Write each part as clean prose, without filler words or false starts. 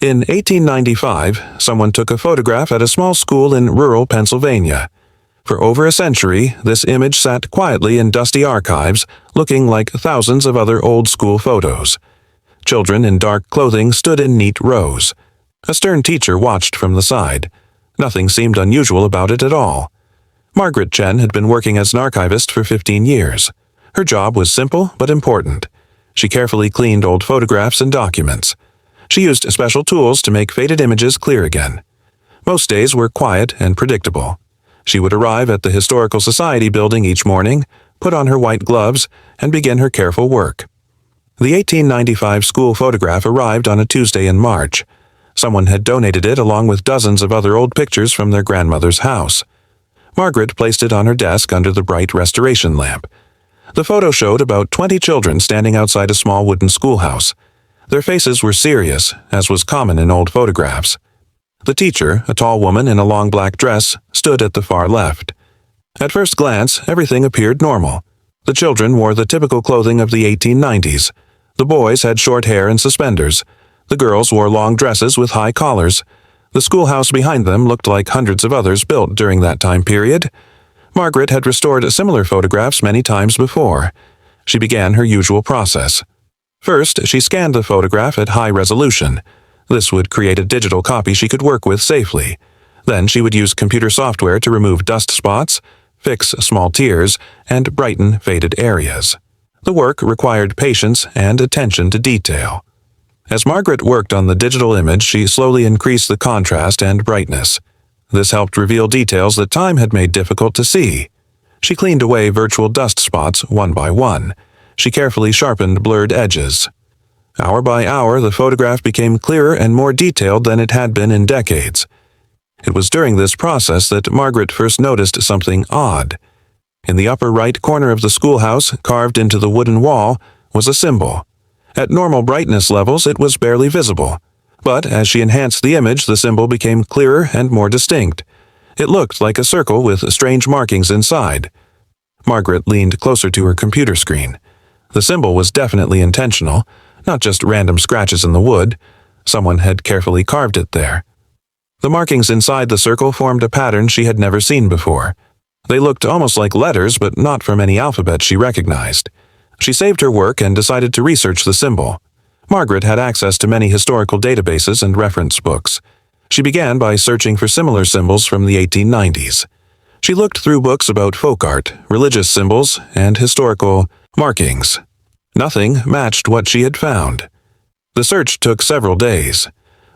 In 1895, someone took a photograph at a small school in rural Pennsylvania. For over a century, this image sat quietly in dusty archives, looking like thousands of other old-school photos. Children in dark clothing stood in neat rows. A stern teacher watched from the side. Nothing seemed unusual about it at all. Margaret Chen had been working as an archivist for 15 years. Her job was simple but important. She carefully cleaned old photographs and documents. She used special tools to make faded images clear again. Most days were quiet and predictable. She would arrive at the Historical Society building each morning, put on her white gloves, and begin her careful work. The 1895 school photograph arrived on a Tuesday in March. Someone had donated it along with dozens of other old pictures from their grandmother's house. Margaret placed it on her desk under the bright restoration lamp. The photo showed about 20 children standing outside a small wooden schoolhouse. Their faces were serious, as was common in old photographs. The teacher, a tall woman in a long black dress, stood at the far left. At first glance, everything appeared normal. The children wore the typical clothing of the 1890s. The boys had short hair and suspenders. The girls wore long dresses with high collars. The schoolhouse behind them looked like hundreds of others built during that time period. Margaret had restored similar photographs many times before. She began her usual process. First, she scanned the photograph at high resolution. This would create a digital copy she could work with safely. Then she would use computer software to remove dust spots, fix small tears, and brighten faded areas. The work required patience and attention to detail. As Margaret worked on the digital image, she slowly increased the contrast and brightness. This helped reveal details that time had made difficult to see. She cleaned away virtual dust spots one by one. She carefully sharpened blurred edges. Hour by hour, the photograph became clearer and more detailed than it had been in decades. It was during this process that Margaret first noticed something odd. In the upper right corner of the schoolhouse, carved into the wooden wall, was a symbol. At normal brightness levels, it was barely visible. But as she enhanced the image, the symbol became clearer and more distinct. It looked like a circle with strange markings inside. Margaret leaned closer to her computer screen. The symbol was definitely intentional, not just random scratches in the wood. Someone had carefully carved it there. The markings inside the circle formed a pattern she had never seen before. They looked almost like letters, but not from any alphabet she recognized. She saved her work and decided to research the symbol. Margaret had access to many historical databases and reference books. She began by searching for similar symbols from the 1890s. She looked through books about folk art, religious symbols, and historical markings. Nothing matched what she had found. The search took several days.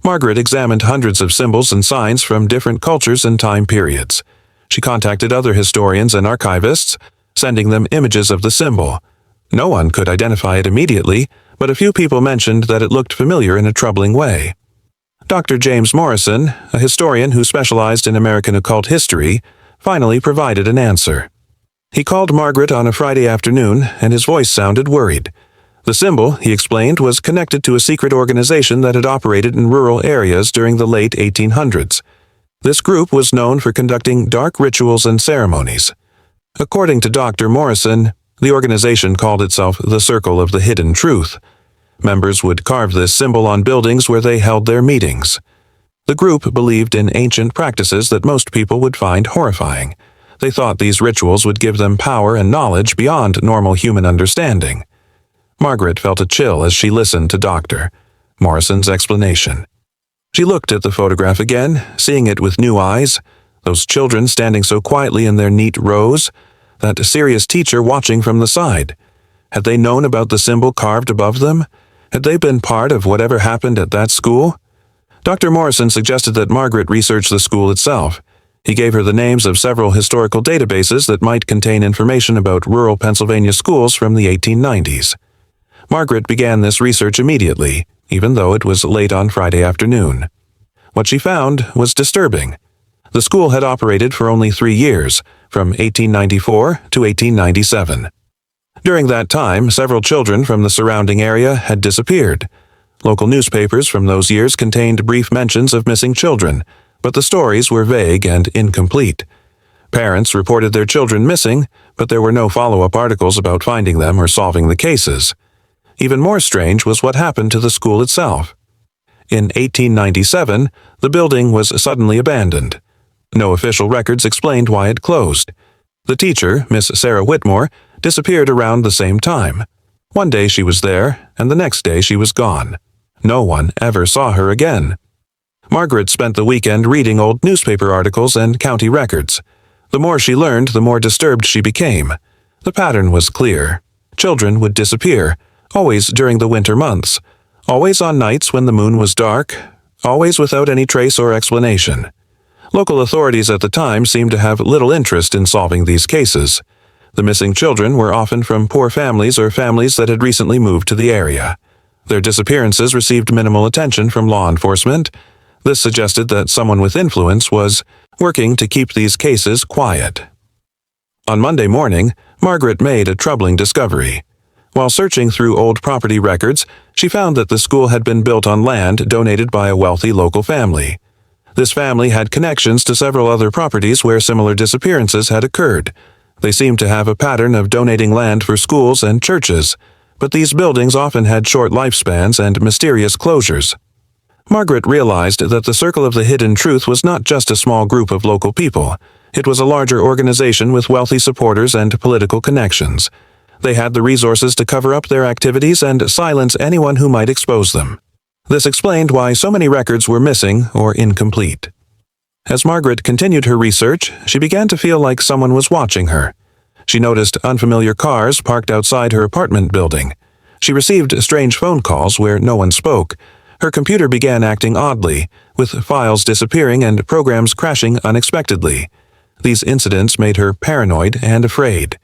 Margaret examined hundreds of symbols and signs from different cultures and time periods. She contacted other historians and archivists, sending them images of the symbol. No one could identify it immediately, but a few people mentioned that it looked familiar in a troubling way. Dr. James Morrison, a historian who specialized in American occult history, finally provided an answer. He called Margaret on a Friday afternoon, and his voice sounded worried. The symbol, he explained, was connected to a secret organization that had operated in rural areas during the late 1800s. This group was known for conducting dark rituals and ceremonies. According to Dr. Morrison, the organization called itself the Circle of the Hidden Truth. Members would carve this symbol on buildings where they held their meetings. The group believed in ancient practices that most people would find horrifying. They thought these rituals would give them power and knowledge beyond normal human understanding. Margaret felt a chill as she listened to Dr. Morrison's explanation. She looked at the photograph again, seeing it with new eyes. Those children standing so quietly in their neat rows. That serious teacher watching from the side. Had they known about the symbol carved above them? Had they been part of whatever happened at that school? Dr. Morrison suggested that Margaret research the school itself. He gave her the names of several historical databases that might contain information about rural Pennsylvania schools from the 1890s. Margaret began this research immediately, even though it was late on Friday afternoon. What she found was disturbing. The school had operated for only 3 years, from 1894 to 1897. During that time, several children from the surrounding area had disappeared. Local newspapers from those years contained brief mentions of missing children, but the stories were vague and incomplete. Parents reported their children missing, but there were no follow-up articles about finding them or solving the cases. Even more strange was what happened to the school itself. In 1897, the building was suddenly abandoned. No official records explained why it closed. The teacher, Miss Sarah Whitmore, disappeared around the same time. One day she was there, and the next day she was gone. No one ever saw her again. Margaret spent the weekend reading old newspaper articles and county records. The more she learned, the more disturbed she became. The pattern was clear. Children would disappear, always during the winter months, always on nights when the moon was dark, always without any trace or explanation. Local authorities at the time seemed to have little interest in solving these cases. The missing children were often from poor families or families that had recently moved to the area. Their disappearances received minimal attention from law enforcement. This suggested that someone with influence was working to keep these cases quiet. On Monday morning, Margaret made a troubling discovery. While searching through old property records, she found that the school had been built on land donated by a wealthy local family. This family had connections to several other properties where similar disappearances had occurred. They seemed to have a pattern of donating land for schools and churches, but these buildings often had short lifespans and mysterious closures. Margaret realized that the Circle of the Hidden Truth was not just a small group of local people. It was a larger organization with wealthy supporters and political connections. They had the resources to cover up their activities and silence anyone who might expose them. This explained why so many records were missing or incomplete. As Margaret continued her research, she began to feel like someone was watching her. She noticed unfamiliar cars parked outside her apartment building. She received strange phone calls where no one spoke. Her computer began acting oddly, with files disappearing and programs crashing unexpectedly. These incidents made her paranoid and afraid.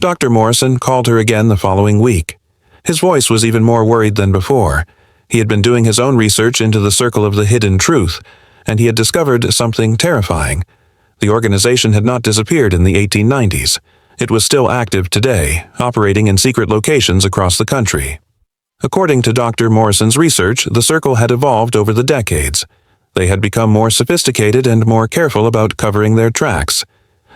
Dr. Morrison called her again the following week. His voice was even more worried than before. He had been doing his own research into the Circle of the Hidden Truth, and he had discovered something terrifying. The organization had not disappeared in the 1890s. It was still active today, operating in secret locations across the country. According to Dr. Morrison's research, the Circle had evolved over the decades. They had become more sophisticated and more careful about covering their tracks.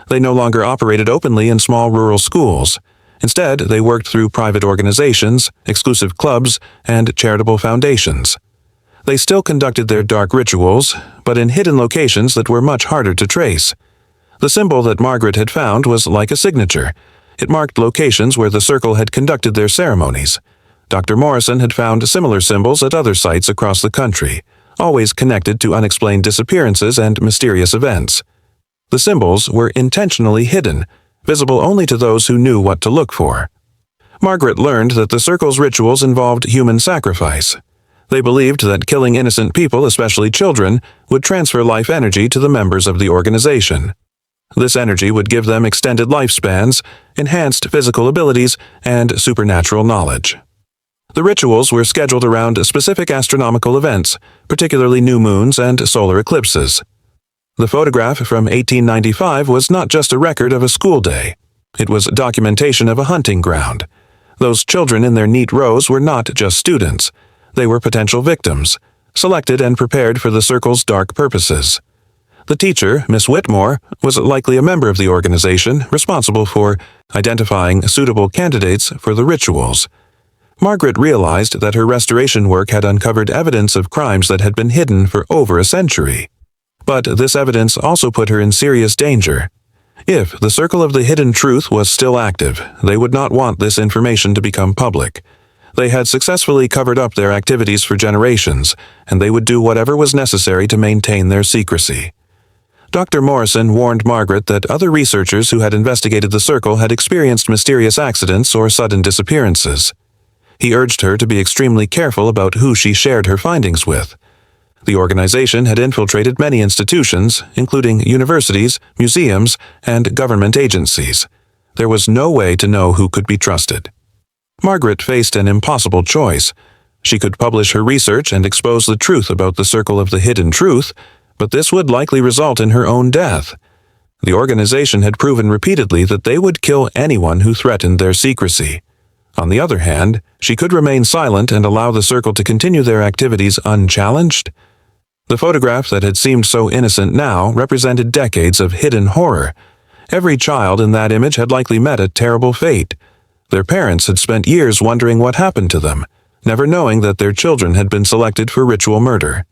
They no longer operated openly in small rural schools. Instead, they worked through private organizations, exclusive clubs, and charitable foundations. They still conducted their dark rituals, but in hidden locations that were much harder to trace. The symbol that Margaret had found was like a signature. It marked locations where the Circle had conducted their ceremonies. Dr. Morrison had found similar symbols at other sites across the country, always connected to unexplained disappearances and mysterious events. The symbols were intentionally hidden, visible only to those who knew what to look for. Margaret learned that the Circle's rituals involved human sacrifice. They believed that killing innocent people, especially children, would transfer life energy to the members of the organization. This energy would give them extended lifespans, enhanced physical abilities, and supernatural knowledge. The rituals were scheduled around specific astronomical events, particularly new moons and solar eclipses. The photograph from 1895 was not just a record of a school day. It was documentation of a hunting ground. Those children in their neat rows were not just students. They were potential victims, selected and prepared for the Circle's dark purposes. The teacher, Miss Whitmore, was likely a member of the organization responsible for identifying suitable candidates for the rituals. Margaret realized that her restoration work had uncovered evidence of crimes that had been hidden for over a century. But this evidence also put her in serious danger. If the Circle of the Hidden Truth was still active, they would not want this information to become public. They had successfully covered up their activities for generations, and they would do whatever was necessary to maintain their secrecy. Dr. Morrison warned Margaret that other researchers who had investigated the Circle had experienced mysterious accidents or sudden disappearances. He urged her to be extremely careful about who she shared her findings with. The organization had infiltrated many institutions, including universities, museums, and government agencies. There was no way to know who could be trusted. Margaret faced an impossible choice. She could publish her research and expose the truth about the Circle of the Hidden Truth, but this would likely result in her own death. The organization had proven repeatedly that they would kill anyone who threatened their secrecy. On the other hand, she could remain silent and allow the Circle to continue their activities unchallenged. The photograph that had seemed so innocent now represented decades of hidden horror. Every child in that image had likely met a terrible fate. Their parents had spent years wondering what happened to them. never knowing that their children had been selected for ritual murder.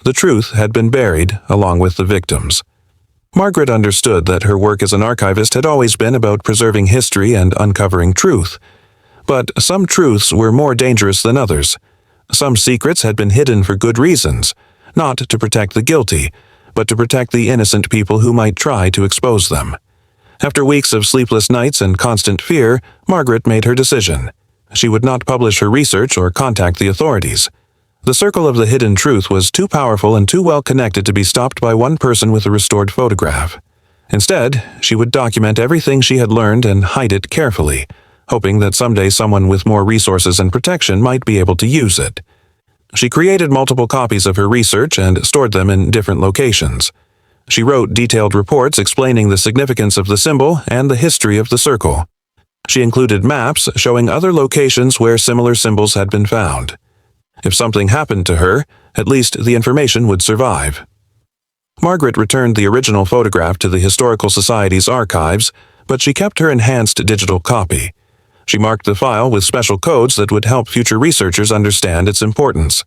The truth had been buried along with the victims. Margaret understood that her work as an archivist had always been about preserving history and uncovering truth. But some truths were more dangerous than others. Some secrets had been hidden for good reasons, not to protect the guilty, but to protect the innocent people who might try to expose them. After weeks of sleepless nights and constant fear, Margaret made her decision. She would not publish her research or contact the authorities. The circle of the hidden truth was too powerful and too well connected to be stopped by one person with a restored photograph. Instead, she would document everything she had learned and hide it carefully, hoping that someday someone with more resources and protection might be able to use it. She created multiple copies of her research and stored them in different locations. She wrote detailed reports explaining the significance of the symbol and the history of the circle. She included maps showing other locations where similar symbols had been found. If something happened to her, at least the information would survive. Margaret returned the original photograph to the Historical Society's archives, but she kept her enhanced digital copy. She marked the file with special codes that would help future researchers understand its importance.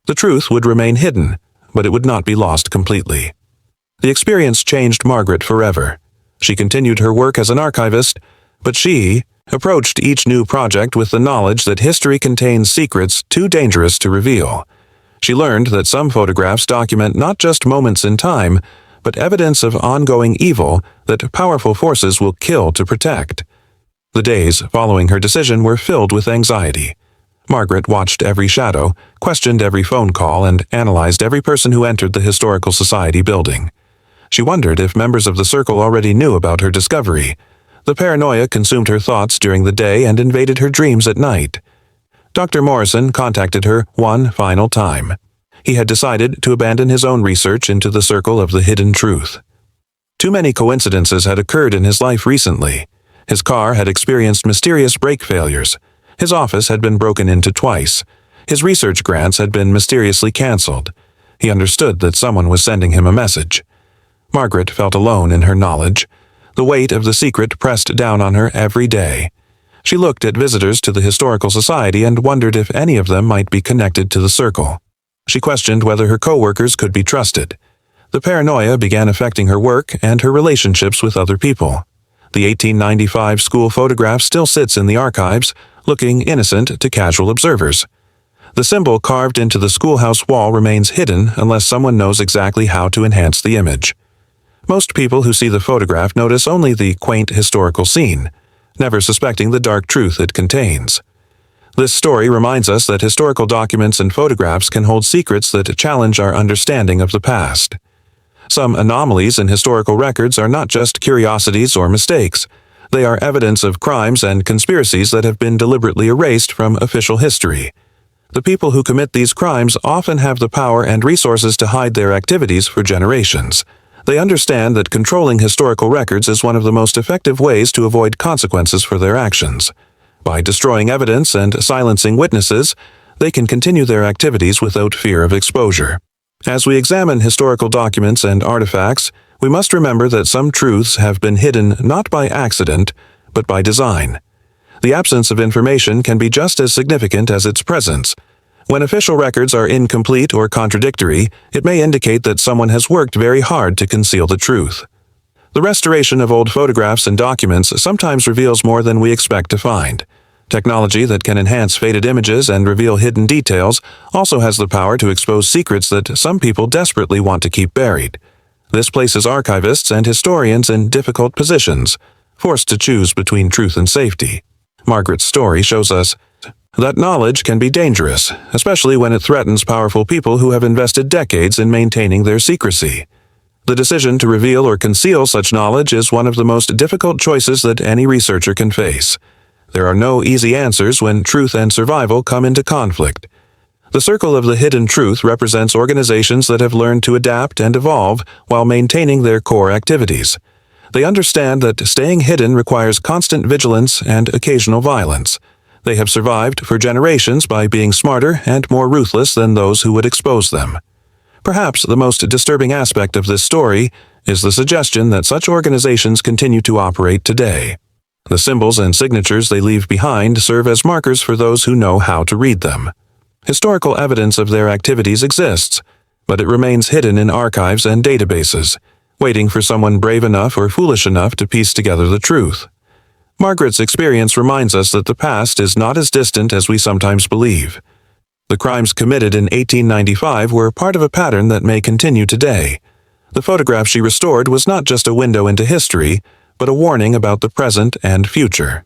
The truth would remain hidden, but it would not be lost completely. The experience changed Margaret forever. She continued her work as an archivist, but she approached each new project with the knowledge that history contains secrets too dangerous to reveal. She learned that some photographs document not just moments in time, but evidence of ongoing evil that powerful forces will kill to protect. The days following her decision were filled with anxiety. Margaret watched every shadow, questioned every phone call, and analyzed every person who entered the Historical Society building. She wondered if members of the circle already knew about her discovery. The paranoia consumed her thoughts during the day and invaded her dreams at night. Dr. Morrison contacted her one final time. He had decided to abandon his own research into the circle of the hidden truth. Too many coincidences had occurred in his life recently. His car had experienced mysterious brake failures. His office had been broken into twice. His research grants had been mysteriously canceled. He understood that someone was sending him a message. Margaret felt alone in her knowledge. The weight of the secret pressed down on her every day. She looked at visitors to the Historical Society and wondered if any of them might be connected to the circle. She questioned whether her co-workers could be trusted. The paranoia began affecting her work and her relationships with other people. The 1895 school photograph still sits in the archives, looking innocent to casual observers. The symbol carved into the schoolhouse wall remains hidden unless someone knows exactly how to enhance the image. Most people who see the photograph notice only the quaint historical scene, never suspecting the dark truth it contains. This story reminds us that historical documents and photographs can hold secrets that challenge our understanding of the past. Some anomalies in historical records are not just curiosities or mistakes. They are evidence of crimes and conspiracies that have been deliberately erased from official history. The people who commit these crimes often have the power and resources to hide their activities for generations. They understand that controlling historical records is one of the most effective ways to avoid consequences for their actions. By destroying evidence and silencing witnesses, they can continue their activities without fear of exposure. As we examine historical documents and artifacts, we must remember that some truths have been hidden not by accident, but by design. The absence of information can be just as significant as its presence. When official records are incomplete or contradictory, it may indicate that someone has worked very hard to conceal the truth. The restoration of old photographs and documents sometimes reveals more than we expect to find. Technology that can enhance faded images and reveal hidden details also has the power to expose secrets that some people desperately want to keep buried. This places archivists and historians in difficult positions, forced to choose between truth and safety. Margaret's story shows us that knowledge can be dangerous, especially when it threatens powerful people who have invested decades in maintaining their secrecy. The decision to reveal or conceal such knowledge is one of the most difficult choices that any researcher can face. There are no easy answers when truth and survival come into conflict. The circle of the hidden truth represents organizations that have learned to adapt and evolve while maintaining their core activities. They understand that staying hidden requires constant vigilance and occasional violence. They have survived for generations by being smarter and more ruthless than those who would expose them. Perhaps the most disturbing aspect of this story is the suggestion that such organizations continue to operate today. The symbols and signatures they leave behind serve as markers for those who know how to read them. Historical evidence of their activities exists, but it remains hidden in archives and databases, waiting for someone brave enough or foolish enough to piece together the truth. Margaret's experience reminds us that the past is not as distant as we sometimes believe. The crimes committed in 1895 were part of a pattern that may continue today. The photograph she restored was not just a window into history, but a warning about the present and future.